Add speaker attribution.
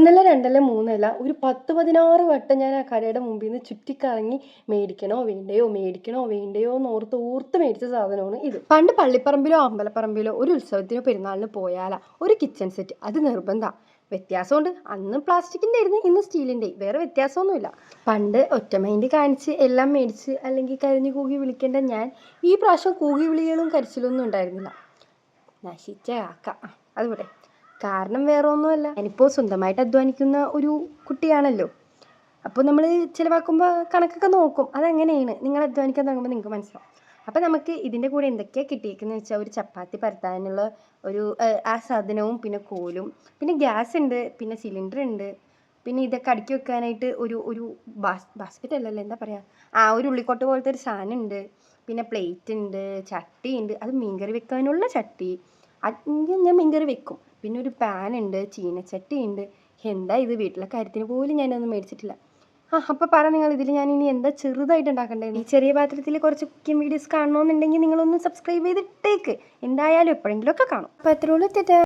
Speaker 1: ഒന്നല്ല രണ്ടല്ല മൂന്നല്ല ഒരു 10-16 വട്ടം ഞാൻ ആ കടയുടെ മുമ്പിൽ നിന്ന് ചുറ്റിക്കറങ്ങി മേടിക്കണോ വേണ്ടയോ എന്ന് ഓർത്ത് മേടിച്ച സാധനമാണ് ഇത്. പണ്ട് പള്ളിപ്പറമ്പിലോ അമ്പലപ്പറമ്പിലോ ഒരു ഉത്സവത്തിനോ പെരുന്നാളിന് പോയാലാ ഒരു കിച്ചൺ സെറ്റ് അത് നിർബന്ധമാണ്. വ്യത്യാസമുണ്ട്, അന്ന് പ്ലാസ്റ്റിക്കിൻ്റെ ആയിരുന്നു, ഇന്ന് സ്റ്റീലിൻ്റെ, വേറെ വ്യത്യാസമൊന്നുമില്ല. പണ്ട് ഒറ്റ മൈൻഡ് കാണിച്ച് എല്ലാം മേടിച്ച് അല്ലെങ്കിൽ കരഞ്ഞു കൂകി വിളിക്കേണ്ട ഞാൻ ഈ പ്രാവശ്യം കൂകി വിളികളും കരച്ചിലൊന്നും ഉണ്ടായിരുന്നില്ല. നശിച്ച കാക്ക. അതുപോലെ കാരണം വേറെ ഒന്നുമല്ല, ഞാനിപ്പോൾ സ്വന്തമായിട്ട് അധ്വാനിക്കുന്ന ഒരു കുട്ടിയാണല്ലോ. അപ്പോൾ നമ്മൾ ചിലവാക്കുമ്പോൾ കണക്കൊക്കെ നോക്കും. അതെങ്ങനെയാണ് നിങ്ങൾ അധ്വാനിക്കാൻ തുടങ്ങുമ്പോൾ നിങ്ങൾക്ക് മനസ്സിലാവും. അപ്പോൾ നമുക്ക് ഇതിൻ്റെ കൂടെ എന്തൊക്കെയാണ് കിട്ടിയേക്കുന്നത് വെച്ചാൽ ഒരു ചപ്പാത്തി പരത്താനുള്ള ഒരു ആ സാധനവും പിന്നെ കോലും പിന്നെ ഗ്യാസ് ഉണ്ട് പിന്നെ സിലിണ്ടർ ഉണ്ട് പിന്നെ ഇതൊക്കെ അടുക്കി വെക്കാനായിട്ട് ഒരു ബാസ്ക്കറ്റ് അല്ലല്ലോ, എന്താ പറയുക, ഒരു ഉള്ളിക്കൊട്ട പോലത്തെ ഒരു സാധനം ഉണ്ട്. പിന്നെ പ്ലേറ്റ് ഉണ്ട്, ചട്ടി ഉണ്ട്, അത് മീൻകറി വെക്കാനുള്ള ചട്ടി, ഞാൻ മീൻകറി വെക്കും. പിന്നെ ഒരു പാൻ ഉണ്ട്, ചീനച്ചട്ടി ഉണ്ട്. എന്താ ഇത്, വീട്ടിലെ കാര്യത്തിന് പോലും ഞാനൊന്നും മേടിച്ചിട്ടില്ല. അപ്പോൾ പറ നിങ്ങൾ, ഇതിൽ ഞാൻ ഇനി എന്താ ചെറുതായിട്ട് ഉണ്ടാക്കണ്ടേ? ഈ ചെറിയ പാത്രത്തിൽ കുറച്ച് കുക്കിംഗ് വീഡിയോസ് കാണണമെന്നുണ്ടെങ്കിൽ നിങ്ങളൊന്ന് സബ്സ്ക്രൈബ് ചെയ്തിട്ടേക്ക്. എന്തായാലും എപ്പോഴെങ്കിലും ഒക്കെ കാണും. അപ്പോൾ അത്രേ ഉള്ളൂ.